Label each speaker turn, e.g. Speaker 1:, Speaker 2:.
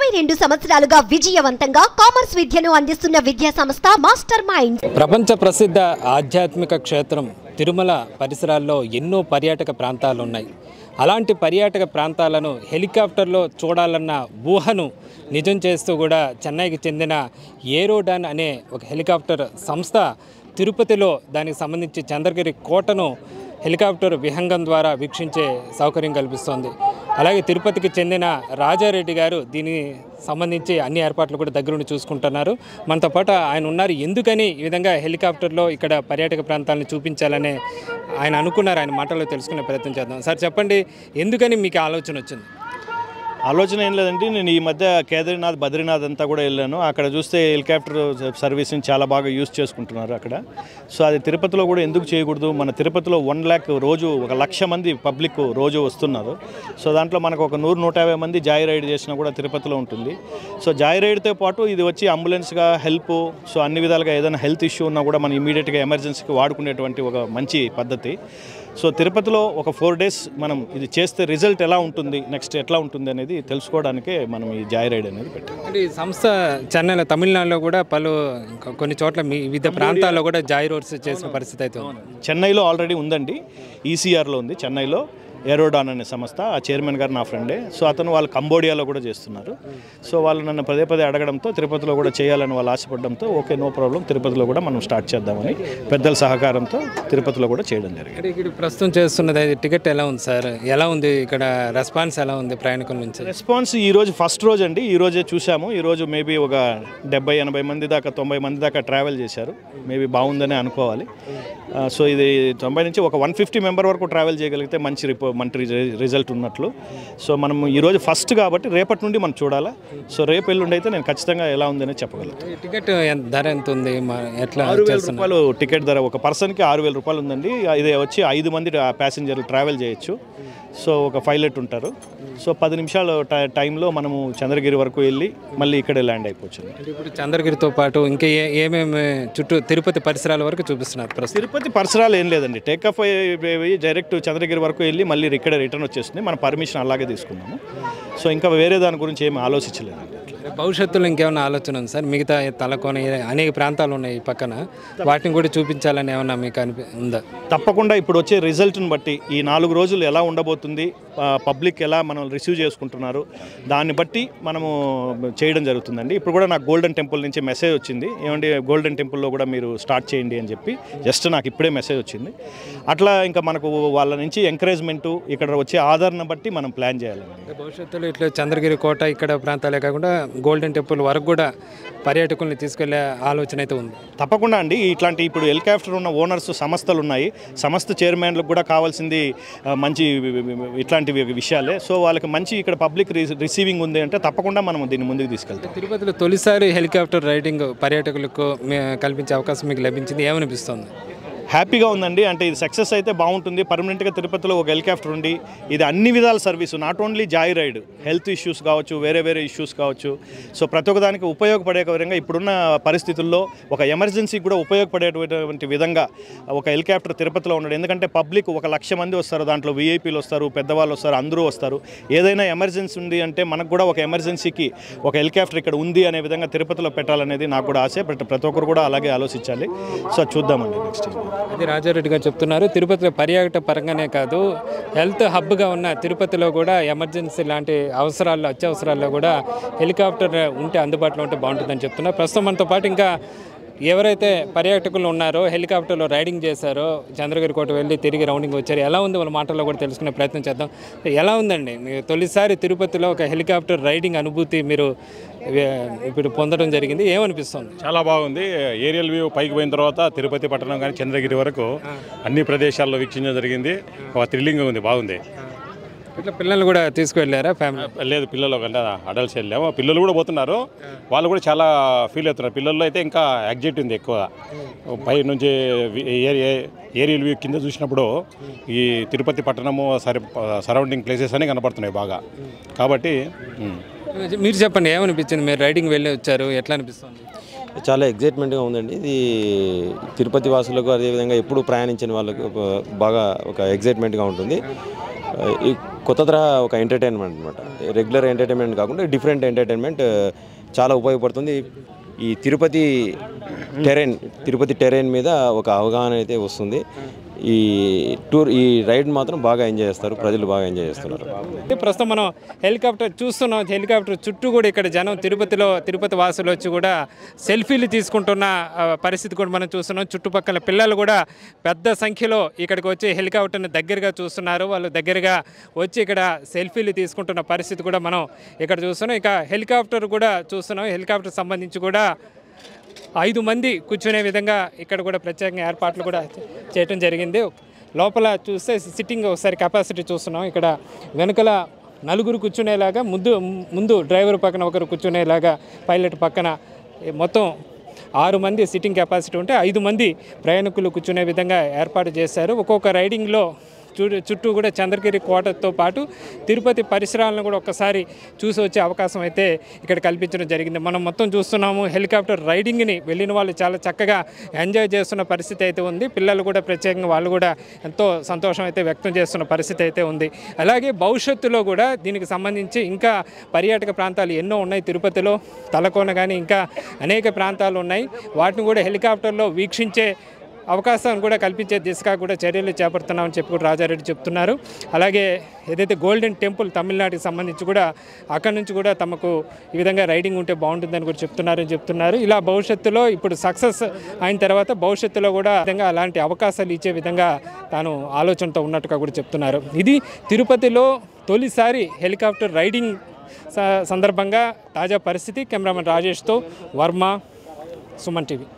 Speaker 1: 22 సంవత్సరాలుగా విజయవంతంగా కామర్స్ విద్యను అందిస్తున్న విద్యా సంస్థ మాస్టర్ మైండ్.
Speaker 2: ప్రపంచ ప్రసిద్ధ ఆధ్యాత్మిక క్షేత్రం తిరుమల పరిసరాల్లో ఎన్నో పర్యాటక ప్రాంతాలు ఉన్నాయి. అలాంటి పర్యాటక ప్రాంతాలను హెలికాప్టర్లో చూడాలన్న ఊహను నిజం చేస్తూ కూడా చెన్నైకి చెందిన ఏరోడాన్ అనే ఒక హెలికాప్టర్ సంస్థ తిరుపతిలో దానికి సంబంధించి చంద్రగిరి కోటను హెలికాప్టర్ విహంగం ద్వారా వీక్షించే సౌకర్యం కల్పిస్తోంది. అలాగే తిరుపతికి చెందిన రాజారెడ్డి గారు దీనికి సంబంధించి అన్ని ఏర్పాట్లు కూడా దగ్గరుండి చూసుకుంటున్నారు. మనతో పాటు ఆయన ఉన్నారు. ఎందుకని ఈ విధంగా హెలికాప్టర్లో ఇక్కడ పర్యాటక ప్రాంతాలను చూపించాలని ఆయన అనుకున్నారు, ఆయన మాటల్లో తెలుసుకునే ప్రయత్నం చేద్దాం. సార్ చెప్పండి, ఎందుకని మీకు ఆలోచన వచ్చింది?
Speaker 3: ఆలోచన ఏం లేదండి, నేను ఈ మధ్య కేదార్నాథ్, బద్రీనాథ్ అంతా కూడా వెళ్ళాను. అక్కడ చూస్తే హెలికాప్టర్ సర్వీస్ని చాలా బాగా యూజ్ చేసుకుంటున్నారు అక్కడ. సో అది తిరుపతిలో కూడా ఎందుకు చేయకూడదు? మన తిరుపతిలో 1 lakh రోజు 1,00,000 మంది పబ్లిక్ రోజు వస్తున్నారు. సో దాంట్లో మనకు ఒక 100-150 మంది జాయ్ రైడ్ చేసినా కూడా తిరుపతిలో ఉంటుంది. సో జాయ్ రైడ్తో పాటు ఇది వచ్చి అంబులెన్స్గా హెల్ప్, సో అన్ని విధాలుగా ఏదైనా హెల్త్ ఇష్యూ ఉన్నా కూడా మనం ఇమీడియట్గా ఎమర్జెన్సీకి వాడుకునేటువంటి ఒక మంచి పద్ధతి. సో తిరుపతిలో ఒక 4 days మనం ఇది చేస్తే రిజల్ట్ ఎలా ఉంటుంది, నెక్స్ట్ ఎట్లా ఉంటుంది అనేది తెలుసుకోవడానికే మనం ఈ జాయ్ రైడ్ అనేది పెట్టాం.
Speaker 2: అంటే ఈ సంస్థ చెన్నైలో, తమిళనాడులో కూడా కొన్ని చోట్ల వివిధ ప్రాంతాల్లో కూడా జాయ్ రోడ్స్ చేసిన పరిస్థితి అయితే ఉంది.
Speaker 3: చెన్నైలో ఆల్రెడీ ఉందండి, ఈసీఆర్లో ఉంది చెన్నైలో. ఏరోడాన్ అనే సంస్థ, ఆ చైర్మన్ గారు నా ఫ్రెండే. సో అతను వాళ్ళు కంబోడియాలో కూడా చేస్తున్నారు. సో వాళ్ళు నన్ను పదే అడగడంతో తిరుపతిలో కూడా చేయాలని వాళ్ళు ఆశపడడంతో ఓకే, నో ప్రాబ్లం, తిరుపతిలో కూడా మనం స్టార్ట్ చేద్దామని పెద్దల సహకారంతో తిరుపతిలో కూడా చేయడం జరిగింది.
Speaker 2: ఇక్కడ ప్రస్తుతం చేస్తున్నది టికెట్ ఎలా ఉంది సార్? ఎలా ఉంది ఇక్కడ రెస్పాన్స్? ఎలా ఉంది ప్రయాణికుల నుంచి
Speaker 3: రెస్పాన్స్? ఈరోజు ఫస్ట్ రోజు అండి, ఈరోజే చూసాము. ఈరోజు మేబీ ఒక 70-80 మంది దాకా, 90 మంది దాకా ట్రావెల్ చేశారు. మేబీ బాగుందని అనుకోవాలి. సో ఇది 90 నుంచి ఒక 150 మెంబర్ వరకు ట్రావెల్ చేయగలిగితే మంచి రిజల్ట్ ఉన్నట్లు. సో మనం ఈరోజు ఫస్ట్ కాబట్టి రేపటి నుండి మనం చూడాలా. సో రేపు ఎల్లుండి అయితే నేను ఖచ్చితంగా ఎలా ఉందని చెప్పగలుగుతాను.
Speaker 2: టికెట్ ధర ఎంత ఉంది? ఎట్లా?
Speaker 3: 6,000 రూపాయలు టికెట్ ధర. ఒక పర్సన్కి 6,000 రూపాయలు ఉందండి. ఇది వచ్చి 5 మంది ప్యాసింజర్లు ట్రావెల్ చేయొచ్చు. సో ఒక పైలట్ ఉంటారు. సో 10 నిమిషాల టైంలో మనము చంద్రగిరి వరకు వెళ్ళి మళ్ళీ ఇక్కడే ల్యాండ్ అయిపోవచ్చు.
Speaker 2: ఇప్పుడు చంద్రగిరితో పాటు ఇంకా ఏమేమి చుట్టూ తిరుపతి పరిసరాల వరకు చూపిస్తున్నారు?
Speaker 3: తిరుపతి పరిసరాలు ఏం లేదండి, టేక్ఆఫ్ అయ్యి డైరెక్ట్ చంద్రగిరి వరకు వెళ్ళి మళ్ళీ ఇక్కడే రిటర్న్ వచ్చేస్తుంది. మన పర్మిషన్ అలాగే తీసుకున్నాము. సో ఇంకా వేరే దాని గురించి ఏమి ఆలోచించలేదండి.
Speaker 2: భవిష్యత్తులో ఇంకేమైనా ఆలోచన ఉంది సార్? మిగతా తలకోన అనేక ప్రాంతాలు ఉన్నాయి ఈ పక్కన, వాటిని కూడా చూపించాలని ఏమన్నా మీకు ఉందా?
Speaker 3: తప్పకుండా. ఇప్పుడు వచ్చే రిజల్ట్ని బట్టి ఈ 4 రోజులు ఎలా ఉండబోతుంది, పబ్లిక్ ఎలా మనం రిసీవ్ చేసుకుంటున్నారు, దాన్ని బట్టి మనము చేయడం జరుగుతుందండి. ఇప్పుడు కూడా నాకు గోల్డెన్ టెంపుల్ నుంచి మెసేజ్ వచ్చింది, ఏమంటే గోల్డెన్ టెంపుల్లో కూడా మీరు స్టార్ట్ చేయండి అని చెప్పి జస్ట్ నాకు ఇప్పుడే మెసేజ్ వచ్చింది. అట్లా ఇంకా మనకు వాళ్ళ నుంచి ఎంకరేజ్మెంటు, ఇక్కడ వచ్చే ఆదరణ బట్టి మనం ప్లాన్ చేయాలండి.
Speaker 2: భవిష్యత్తులో ఇట్లా చంద్రగిరి కోట ఇక్కడ ప్రాంతాలే కాకుండా గోల్డెన్ టెంపుల్ వరకు కూడా పర్యాటకుల్ని తీసుకెళ్లే ఆలోచన అయితే ఉంది.
Speaker 3: తప్పకుండా అండి. ఇట్లాంటి ఇప్పుడు హెలికాప్టర్ ఉన్న ఓనర్స్ సంస్థలు ఉన్నాయి, సంస్థ చైర్మన్లకు కూడా కావాల్సింది మంచి ఇట్లాంటి విషయాలే. సో వాళ్ళకి మంచి ఇక్కడ పబ్లిక్ రిసీవింగ్ ఉంది అంటే తప్పకుండా మనం దీన్ని ముందుకు తీసుకెళ్తాం.
Speaker 2: తిరుపతిలో తొలిసారి హెలికాప్టర్ రైడింగ్ పర్యాటకులకు కల్పించే అవకాశం మీకు లభించింది, ఏమనిపిస్తుంది?
Speaker 3: హ్యాపీగా ఉందండి. అంటే ఇది సక్సెస్ అయితే బాగుంటుంది. పర్మనెంట్గా తిరుపతిలో ఒక హెలికాప్టర్ ఉండి ఇది అన్ని విధాల service, not only joy ride, health issues కావచ్చు, వేరే ఇష్యూస్ కావచ్చు. సో ప్రతి ఒక్కదానికి ఉపయోగపడే విధంగా ఇప్పుడున్న పరిస్థితుల్లో ఒక ఎమర్జెన్సీ కూడా ఉపయోగపడేటువంటి విధంగా ఒక హెలికాప్టర్ తిరుపతిలో ఉండడం. ఎందుకంటే పబ్లిక్ 1,00,000 మంది వస్తారు, దాంట్లో వీఐపీలు వస్తారు, పెద్దవాళ్ళు వస్తారు, అందరూ వస్తారు. ఏదైనా ఎమర్జెన్సీ ఉంది అంటే మనకు కూడా ఒక ఎమర్జెన్సీకి ఒక హెలికాప్టర్ ఇక్కడ ఉంది అనే విధంగా తిరుపతిలో పెట్టాలనేది నాకు కూడా ఆశ. ప్రతి ఒక్కరు కూడా అలాగే ఆలోచించాలి. సో చూద్దామండి నెక్స్ట్.
Speaker 2: అది రాజారెడ్డి గారు చెప్తున్నారు. తిరుపతిలో పర్యాటక పరంగానే కాదు, హెల్త్ హబ్గా ఉన్న తిరుపతిలో కూడా ఎమర్జెన్సీ లాంటి అవసరాల్లో, అత్యవసరాల్లో కూడా హెలికాప్టర్ ఉంటే, అందుబాటులో ఉంటే బాగుంటుందని చెప్తున్నారు. ప్రస్తుతం మనతో పాటు ఇంకా ఎవరైతే పర్యాటకులు ఉన్నారో, హెలికాప్టర్లో రైడింగ్ చేశారో, చంద్రగిరి కోట వెళ్ళి తిరిగి రౌండింగ్ వచ్చారు, ఎలా ఉంది వాళ్ళ మాటల్లో కూడా తెలుసుకునే ప్రయత్నం చేద్దాం. ఎలా ఉందండి మీరు తొలిసారి తిరుపతిలో ఒక హెలికాప్టర్ రైడింగ్ అనుభూతి మీరు ఇప్పుడు పొందడం జరిగింది, ఏమనిపిస్తుంది?
Speaker 4: చాలా బాగుంది. ఏరియల్ వ్యూ పైకి పోయిన తర్వాత తిరుపతి పట్టణం కానీ చంద్రగిరి వరకు అన్ని ప్రదేశాల్లో వీక్షించడం జరిగింది. ఒక థ్రిల్లింగ్ ఉంది, బాగుంది.
Speaker 2: ఇట్లా పిల్లలు కూడా తీసుకువెళ్ళారా? ఫ్యామిలీ
Speaker 4: లేదు, పిల్లలు కంటే అడల్ట్స్ వెళ్ళాము. పిల్లలు కూడా పోతున్నారు, వాళ్ళు కూడా చాలా ఫీల్ అవుతున్నారు. పిల్లల్లో అయితే ఇంకా యాక్టివిటీ ఉంది ఎక్కువ. పై నుంచి ఏరియల్ వ్యూ కింద చూసినప్పుడు ఈ తిరుపతి పట్టణము సరౌండింగ్ ప్లేసెస్ అన్నీ కనపడుతున్నాయి బాగా. కాబట్టి
Speaker 2: మీరు చెప్పండి, ఏమనిపించింది? మీరు రైడింగ్ వెళ్ళి వచ్చారు, ఎట్లా అనిపిస్తుంది?
Speaker 5: చాలా ఎగ్జైట్మెంట్గా ఉందండి. ఇది తిరుపతి వాసులకు, అదేవిధంగా ఎప్పుడు ప్రయాణించిన వాళ్ళకు బాగా ఒక ఎగ్జైట్మెంట్గా ఉంటుంది. కొత్త తరహా ఒక ఎంటర్టైన్మెంట్ అనమాట. రెగ్యులర్ ఎంటర్టైన్మెంట్ కాకుండా డిఫరెంట్ ఎంటర్టైన్మెంట్ చాలా ఉపయోగపడుతుంది. ఈ తిరుపతి టెరైన్ మీద ఒక అవగాహన అయితే వస్తుంది. ఈ రైడ్ మాత్రం బాగా ఎంజాయ్ చేస్తారు, ప్రజలు బాగా ఎంజాయ్ చేస్తున్నారు.
Speaker 2: ప్రస్తుతం మనం హెలికాప్టర్ చూస్తున్నాం. హెలికాప్టర్ చుట్టూ కూడా ఇక్కడ జనం తిరుపతి వాసులు వచ్చి కూడా సెల్ఫీలు తీసుకుంటున్న పరిస్థితి కూడా మనం చూస్తున్నాం. చుట్టుపక్కల పిల్లలు కూడా పెద్ద సంఖ్యలో ఇక్కడికి వచ్చి హెలికాప్టర్ని దగ్గరగా చూస్తున్నారు. వాళ్ళు దగ్గరగా వచ్చి ఇక్కడ సెల్ఫీలు తీసుకుంటున్న పరిస్థితి కూడా మనం ఇక్కడ చూస్తున్నాం. ఇక హెలికాప్టర్ కూడా చూస్తున్నాం. హెలికాప్టర్ సంబంధించి కూడా 5 మంది కూర్చునే విధంగా ఇక్కడ కూడా ప్రత్యేకంగా ఏర్పాట్లు కూడా చేయడం జరిగింది. లోపల చూస్తే సిట్టింగ్ ఒకసారి కెపాసిటీ చూస్తున్నాం. ఇక్కడ వెనుకల 4 కూర్చునేలాగా, ముందు డ్రైవర్ పక్కన ఒకరు కూర్చునేలాగా, పైలట్ పక్కన మొత్తం 6 మంది సిట్టింగ్ కెపాసిటీ ఉంటే 5 మంది ప్రయాణికులు కూర్చునే విధంగా ఏర్పాటు చేశారు. ఒక్కొక్క రైడింగ్లో చుట్టూ కూడా చంద్రగిరి కోటతో పాటు తిరుపతి పరిసరాలను కూడా ఒక్కసారి చూసి వచ్చే అవకాశం అయితే ఇక్కడ కల్పించడం జరిగింది. మనం మొత్తం చూస్తున్నాము. హెలికాప్టర్ రైడింగ్ని వెళ్ళిన వాళ్ళు చాలా చక్కగా ఎంజాయ్ చేస్తున్న పరిస్థితి అయితే ఉంది. పిల్లలు కూడా ప్రత్యేకంగా వాళ్ళు కూడా ఎంతో సంతోషం అయితే వ్యక్తం చేస్తున్న పరిస్థితి అయితే ఉంది. అలాగే భవిష్యత్తులో కూడా దీనికి సంబంధించి ఇంకా పర్యాటక ప్రాంతాలు ఎన్నో ఉన్నాయి. తిరుపతిలో తలకోన కానీ ఇంకా అనేక ప్రాంతాలు ఉన్నాయి. వాటిని కూడా హెలికాప్టర్లో వీక్షించే అవకాశం కూడా కల్పించే దిశగా కూడా చర్యలు చేపడుతున్నామని చెప్పి కూడా రాజారెడ్డి చెప్తున్నారు. అలాగే ఏదైతే గోల్డెన్ టెంపుల్ తమిళనాడుకి సంబంధించి కూడా అక్కడి నుంచి కూడా తమకు ఈ విధంగా రైడింగ్ ఉంటే బాగుంటుందని కూడా చెప్తున్నారు. ఇలా భవిష్యత్తులో ఇప్పుడు సక్సెస్ అయిన తర్వాత భవిష్యత్తులో కూడా విధంగా అలాంటి అవకాశాలు ఇచ్చే విధంగా తాను ఆలోచనతో ఉన్నట్టుగా కూడా చెప్తున్నారు. ఇది తిరుపతిలో తొలిసారి హెలికాప్టర్ రైడింగ్ సందర్భంగా తాజా పరిస్థితి. కెమెరామెన్ రాజేష్తో వర్మ, సుమన్ టీవీ.